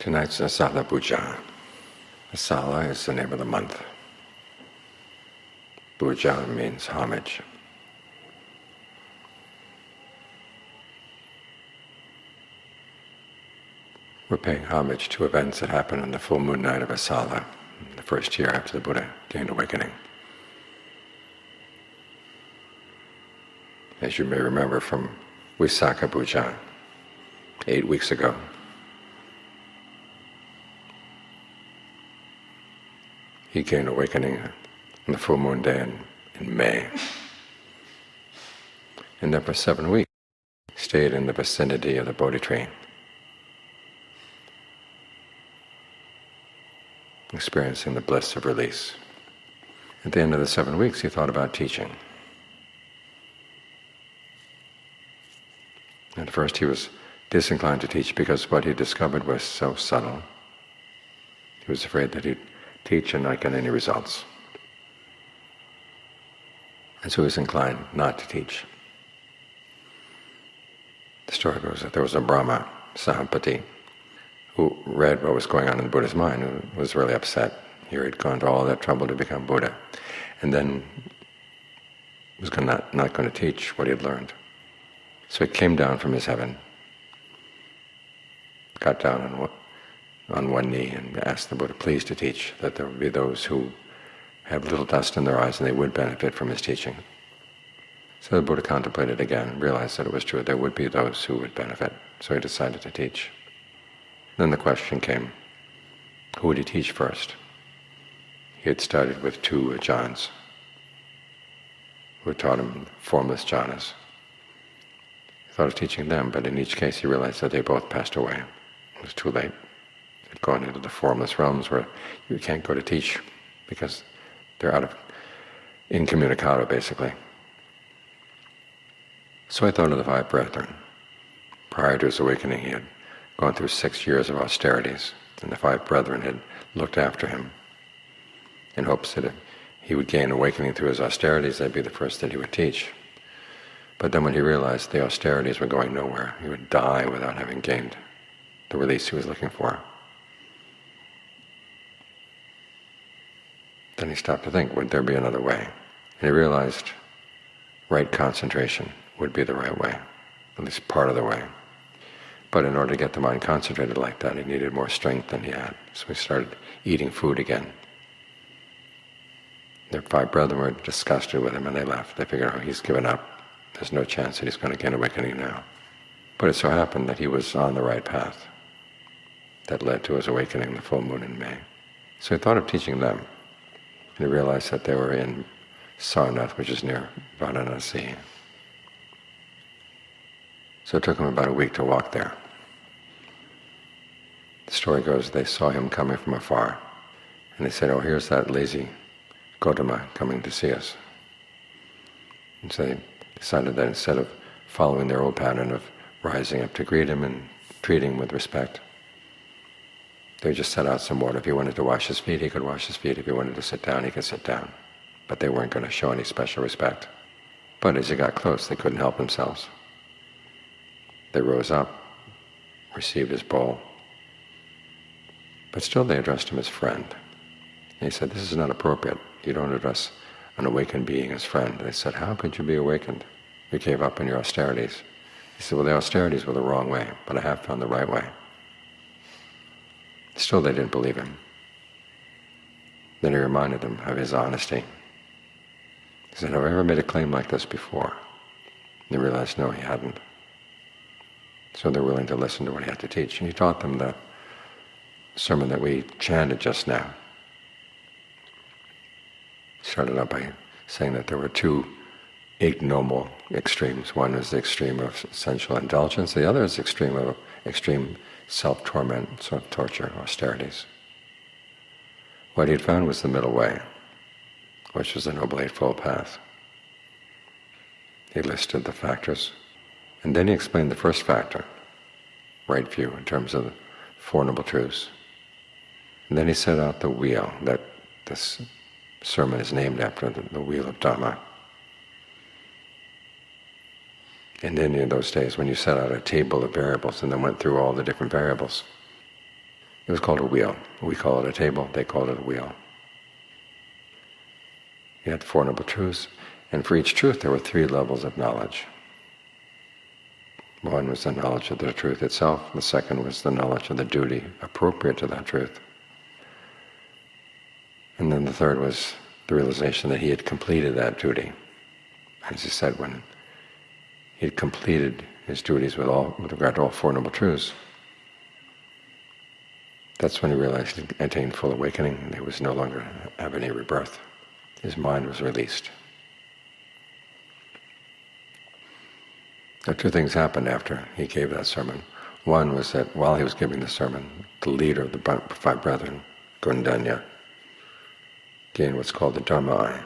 Tonight's Asalha Puja. Asalha is the name of the month. Puja means homage. We're paying homage to events that happened on the full moon night of Asalha, the first year after the Buddha gained awakening. As you may remember from Visakha Puja, 8 weeks ago, he gained awakening on the full moon day in May. And then for 7 weeks, he stayed in the vicinity of the Bodhi tree, experiencing the bliss of release. At the end of the 7 weeks, he thought about teaching. At first he was disinclined to teach because what he discovered was so subtle. He was afraid that he'd teach and not get any results. And so he was inclined not to teach. The story goes that there was a Brahma, Sahampati, who read what was going on in the Buddha's mind and was really upset. Here he'd gone to all that trouble to become Buddha, and then was not going to teach what he had learned. So he came down from his heaven, got down on one knee and asked the Buddha please to teach, that there would be those who have little dust in their eyes and they would benefit from his teaching. So the Buddha contemplated again and realized that it was true, there would be those who would benefit, so he decided to teach. Then the question came, who would he teach first? He had started with 2 jhanas, who taught him formless jhanas. He thought of teaching them, but in each case he realized that they both passed away. It was too late. They'd gone into the formless realms where you can't go to teach because they're out of incommunicado, basically. So I thought of the 5 brethren. Prior to his awakening, he had gone through 6 years of austerities, and the 5 brethren had looked after him in hopes that if he would gain awakening through his austerities, they'd be the first that he would teach. But then when he realized the austerities were going nowhere, he would die without having gained the release he was looking for. Then he stopped to think, would there be another way? And he realized right concentration would be the right way, at least part of the way. But in order to get the mind concentrated like that, he needed more strength than he had. So he started eating food again. Their 5 brethren were disgusted with him and they left. They figured, oh, he's given up. There's no chance that he's going to gain awakening now. But it so happened that he was on the right path that led to his awakening the full moon in May. So he thought of teaching them. And he realized that they were in Sarnath, which is near Varanasi. So it took him about a week to walk there. The story goes they saw him coming from afar. And they said, oh, here's that lazy Gautama coming to see us. And so they decided that instead of following their old pattern of rising up to greet him and treating him with respect, they just set out some water. If he wanted to wash his feet, he could wash his feet. If he wanted to sit down, he could sit down. But they weren't going to show any special respect. But as he got close, they couldn't help themselves. They rose up, received his bowl, but still they addressed him as friend. And he said, this is not appropriate. You don't address an awakened being as friend. They said, how could you be awakened? You gave up on your austerities. He said, well, the austerities were the wrong way, but I have found the right way. Still they didn't believe him. Then he reminded them of his honesty. He said, have I ever made a claim like this before? And they realized, no, he hadn't. So they're willing to listen to what he had to teach. And he taught them the sermon that we chanted just now. He started out by saying that there were 2 ignoble extremes. One is the extreme of sensual indulgence, the other is the extreme self-torment, sort of torture, austerities. What he had found was the middle way, which was the Noble Eightfold Path. He listed the factors, and then he explained the first factor, right view, in terms of the 4 Noble Truths. And then he set out the wheel, that this sermon is named after, the wheel of Dhamma. And then in those days when you set out a table of variables and then went through all the different variables, It was called a wheel. We call it a table, they called it a wheel. You had the Four Noble Truths, and for each truth there were 3 levels of knowledge. One was the knowledge of the truth itself, the second was the knowledge of the duty appropriate to that truth. And then the third was the realization that he had completed that duty. As he said, when he had completed his duties with regard to all Four Noble Truths, that's when he realized he attained full awakening and he was no longer have any rebirth. His mind was released. Now 2 things happened after he gave that sermon. One was that while he was giving the sermon, the leader of the 5 brethren, Gundanya, gained what's called the Dhamma,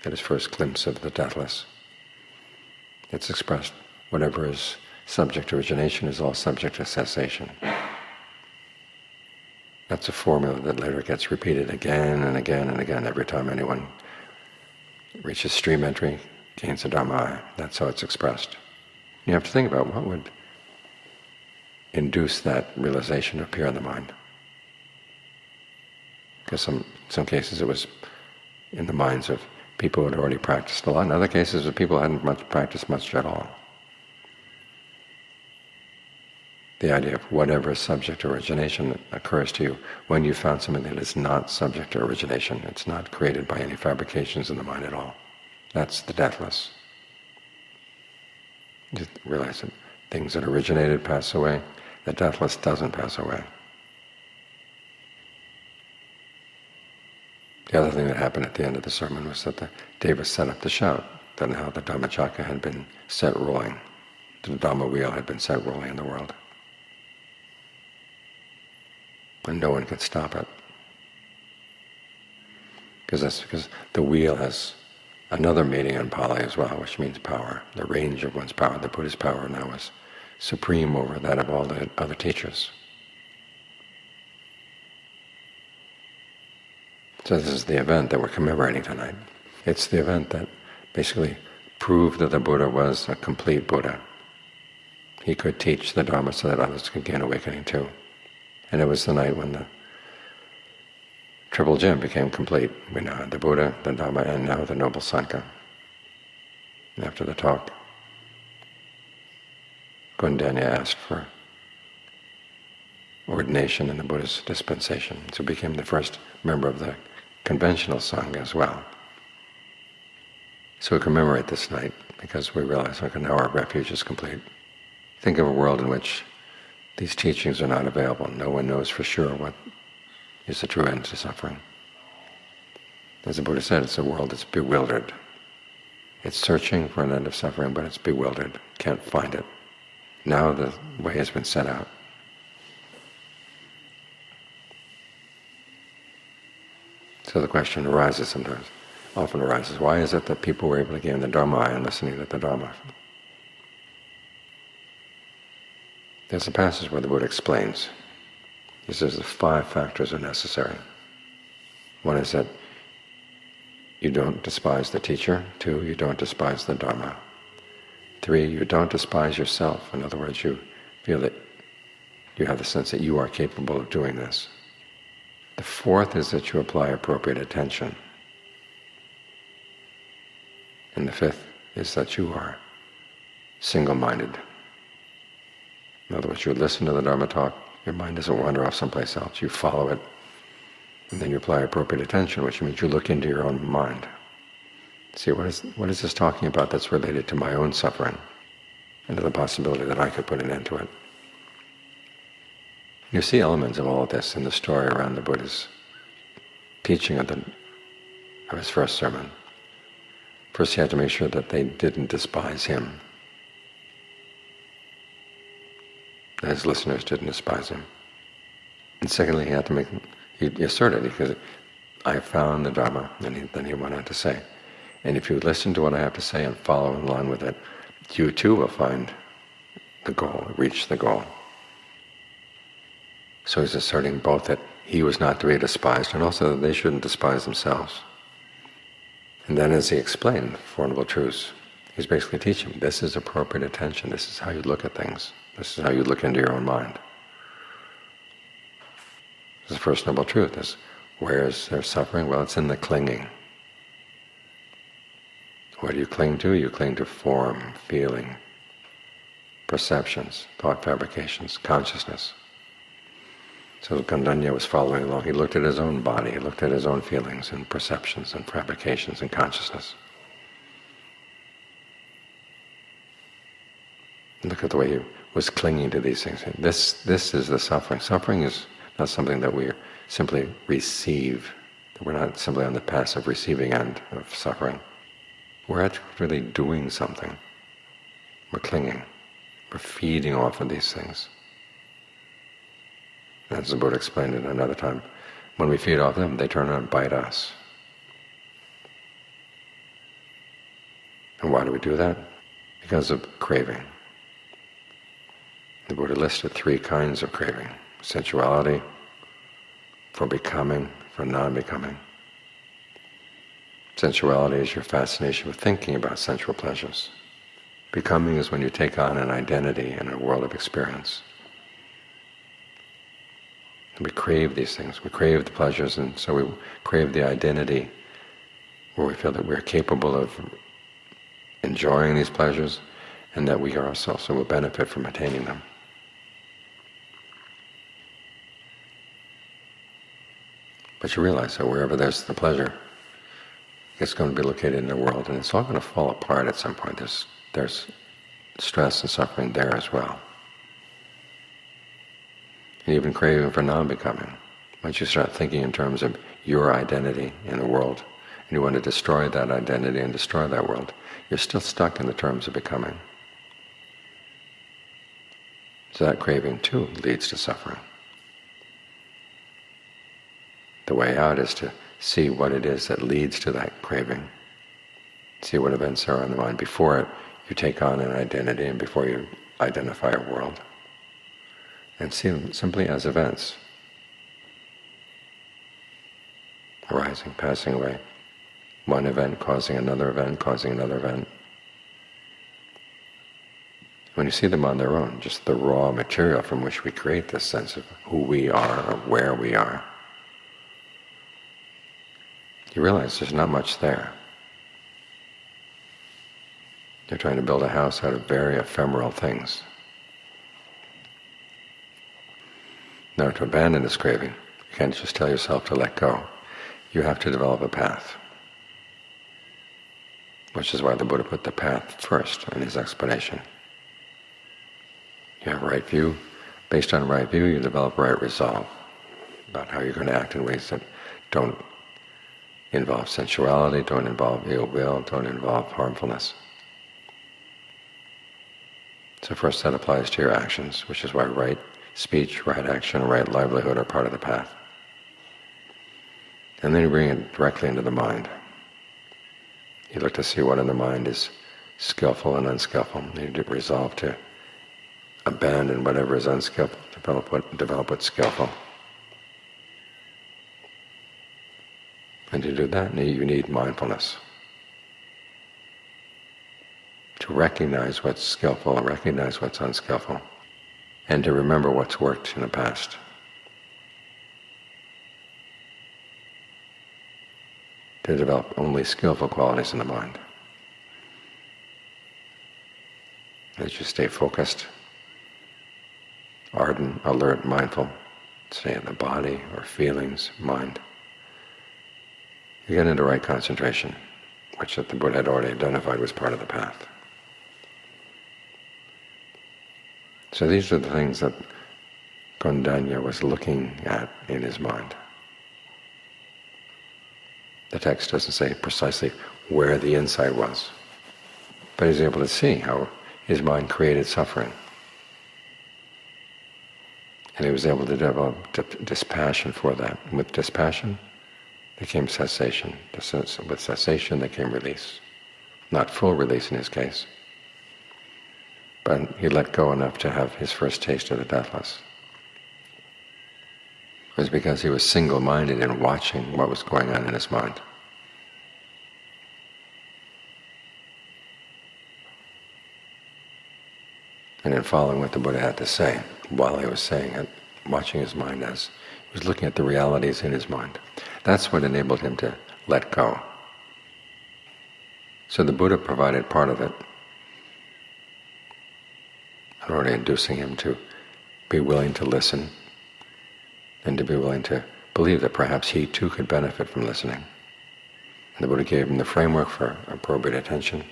at his first glimpse of the deathless. It's expressed, whatever is subject to origination is all subject to cessation. That's a formula that later gets repeated again and again and again. Every time anyone reaches stream entry, gains the Dhamma. That's how it's expressed. You have to think about what would induce that realization to appear in the mind. Because some cases it was in the minds of people who had already practiced a lot. In other cases, of people who hadn't practiced much at all. The idea of whatever subject to origination occurs to you when you found something that is not subject to origination. It's not created by any fabrications in the mind at all. That's the deathless. You realize that things that originated pass away. The deathless doesn't pass away. The other thing that happened at the end of the sermon was that the Deva set up the shout, that how the Dhammacakka had been set rolling, the Dhamma wheel had been set rolling in the world. And no one could stop it. Because the wheel has another meaning in Pali as well, which means power, the range of one's power. The Buddha's power now is supreme over that of all the other teachers. So this is the event that we're commemorating tonight. It's the event that basically proved that the Buddha was a complete Buddha. He could teach the Dhamma so that others could gain awakening too. And it was the night when the Triple Gem became complete. We now had the Buddha, the Dhamma, and now the Noble Sangha. And after the talk, Gundanya asked for ordination in the Buddha's dispensation. So became the first member of the conventional Sangha as well. So we commemorate this night because we realize, okay, now our refuge is complete. Think of a world in which these teachings are not available. No one knows for sure what is the true end to suffering. As the Buddha said, it's a world that's bewildered. It's searching for an end of suffering, but it's bewildered, can't find it. Now the way has been set out. So the question arises sometimes, often arises, why is it that people were able to gain the Dhamma and listening to the Dhamma? There's a passage where the Buddha explains. He says the 5 factors are necessary. One is that you don't despise the teacher. 2, you don't despise the Dhamma. 3, you don't despise yourself. In other words, you feel that you have the sense that you are capable of doing this. The 4th is that you apply appropriate attention. And the 5th is that you are single-minded. In other words, you listen to the Dharma talk, your mind doesn't wander off someplace else, you follow it, and then you apply appropriate attention, which means you look into your own mind. See, what is this talking about that's related to my own suffering, and to the possibility that I could put an end to it? You see elements of all of this in the story around the Buddha's teaching of his first sermon. First, he had to make sure that they didn't despise him, that his listeners didn't despise him. And secondly, he had to he asserted, because I found the Dhamma, and then he went on to say, and if you listen to what I have to say and follow in line with it, you too will find the goal, reach the goal. So he's asserting both that he was not to be despised and also that they shouldn't despise themselves. And then as he explained the Four Noble Truths, he's basically teaching, this is appropriate attention, this is how you look at things, this is how you look into your own mind. The First Noble Truth is, where is there suffering? Well, it's in the clinging. What do you cling to? You cling to form, feeling, perceptions, thought fabrications, consciousness. So Gandanya was following along. He looked at his own body, he looked at his own feelings and perceptions and fabrications and consciousness. Look at the way he was clinging to these things. This is the suffering. Suffering is not something that we simply receive. We're not simply on the passive receiving end of suffering. We're actually doing something. We're clinging. We're feeding off of these things. As the Buddha explained it another time, when we feed off them, they turn around and bite us. And why do we do that? Because of craving. The Buddha listed 3 kinds of craving: sensuality, for becoming, for non-becoming. Sensuality is your fascination with thinking about sensual pleasures. Becoming is when you take on an identity in a world of experience. We crave these things. We crave the pleasures, and so we crave the identity where we feel that we're capable of enjoying these pleasures and that we also will benefit from attaining them. But you realize that wherever there's the pleasure, it's going to be located in the world, and it's all going to fall apart at some point. There's stress and suffering there as well. And even craving for non-becoming. Once you start thinking in terms of your identity in the world, and you want to destroy that identity and destroy that world, you're still stuck in the terms of becoming. So that craving too leads to suffering. The way out is to see what it is that leads to that craving. See what events are on the mind before you take on an identity and before you identify a world. And see them simply as events. Arising, passing away. One event causing another event, causing another event. When you see them on their own, just the raw material from which we create this sense of who we are or where we are, you realize there's not much there. You're trying to build a house out of very ephemeral things. Now, to abandon this craving, you can't just tell yourself to let go. You have to develop a path. Which is why the Buddha put the path first in his explanation. You have right view. Based on right view, you develop right resolve about how you're going to act in ways that don't involve sensuality, don't involve ill will, don't involve harmfulness. So first that applies to your actions, which is why right speech, right action, right livelihood are part of the path. And then you bring it directly into the mind. You look to see what in the mind is skillful and unskillful. You resolve to abandon whatever is unskillful, develop what's skillful. And to do that, you need mindfulness. To recognize what's skillful and recognize what's unskillful, and to remember what's worked in the past. To develop only skillful qualities in the mind. As you stay focused, ardent, alert, mindful, stay in the body or feelings, mind, you get into right concentration, which the Buddha had already identified was part of the path. So these are the things that Gandanya was looking at in his mind. The text doesn't say precisely where the insight was, but he's able to see how his mind created suffering. And he was able to develop dispassion for that. And with dispassion, there came cessation. With cessation, there came release. Not full release in his case, but he let go enough to have his first taste of the deathless. It was because he was single-minded in watching what was going on in his mind. And in following what the Buddha had to say, while he was saying it, watching his mind as He was looking at the realities in his mind. That's what enabled him to let go. So the Buddha provided part of it, already inducing him to be willing to listen and to be willing to believe that perhaps he too could benefit from listening. And the Buddha gave him the framework for appropriate attention.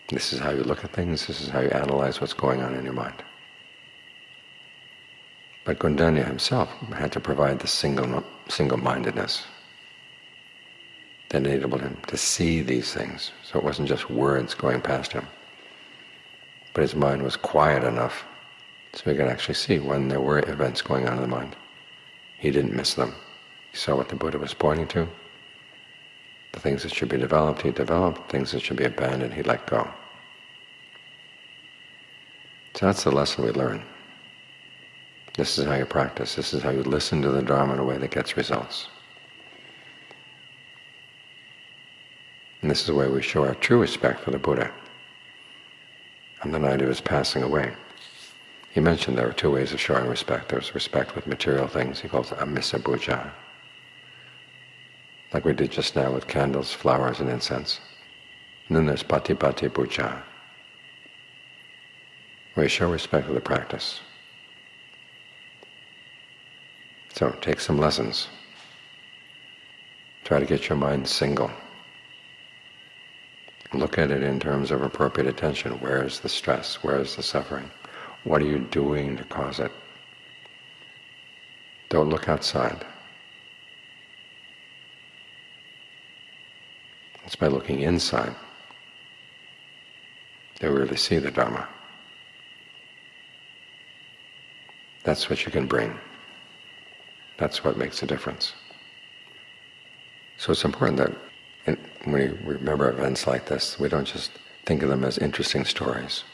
This is how you look at things, this is how you analyze what's going on in your mind. But Gundanya himself had to provide the single-mindedness that enabled him to see these things. So it wasn't just words going past him, but his mind was quiet enough so he could actually see when there were events going on in the mind. He didn't miss them. He saw what the Buddha was pointing to. The things that should be developed, he developed. Things that should be abandoned, he let go. So that's the lesson we learn. This is how you practice. This is how you listen to the Dharma in a way that gets results. And this is the way we show our true respect for the Buddha. On the night of his passing away, he mentioned there were two ways of showing respect. There's respect with material things. He calls it amisa puja, like we did just now with candles, flowers, and incense. And then there's patipati puja, where you show respect for the practice. So take some lessons. Try to get your mind single. Look at it in terms of appropriate attention. Where is the stress? Where is the suffering? What are you doing to cause it? Don't look outside. It's by looking inside that we really see the Dhamma. That's what you can bring. That's what makes a difference. So it's important that when we remember events like this, we don't just think of them as interesting stories.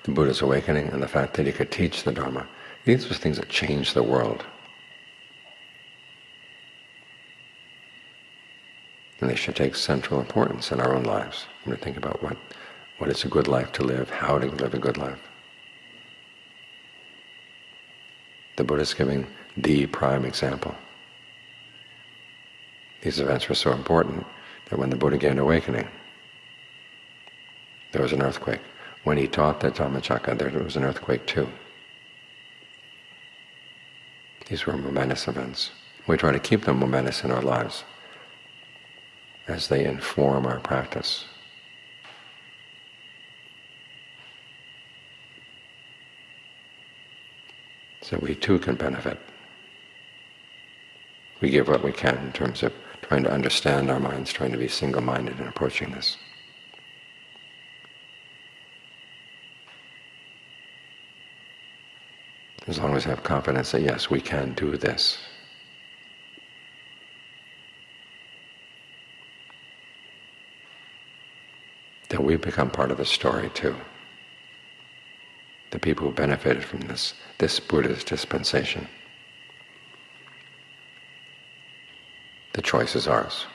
The Buddha's awakening and the fact that he could teach the Dhamma, these were things that changed the world. And they should take central importance in our own lives. When we think about what is a good life to live, how to live a good life. The Buddha's giving the prime example. These events were so important that when the Buddha gained awakening, there was an earthquake. When he taught the Dhammacakka, there was an earthquake too. These were momentous events. We try to keep them momentous in our lives as they inform our practice. So we too can benefit. We give what we can in terms of trying to understand our minds, trying to be single-minded in approaching this. As long as we have confidence that yes, we can do this. Then we become part of the story too. The people who benefited from this Buddha's dispensation. The choice is ours.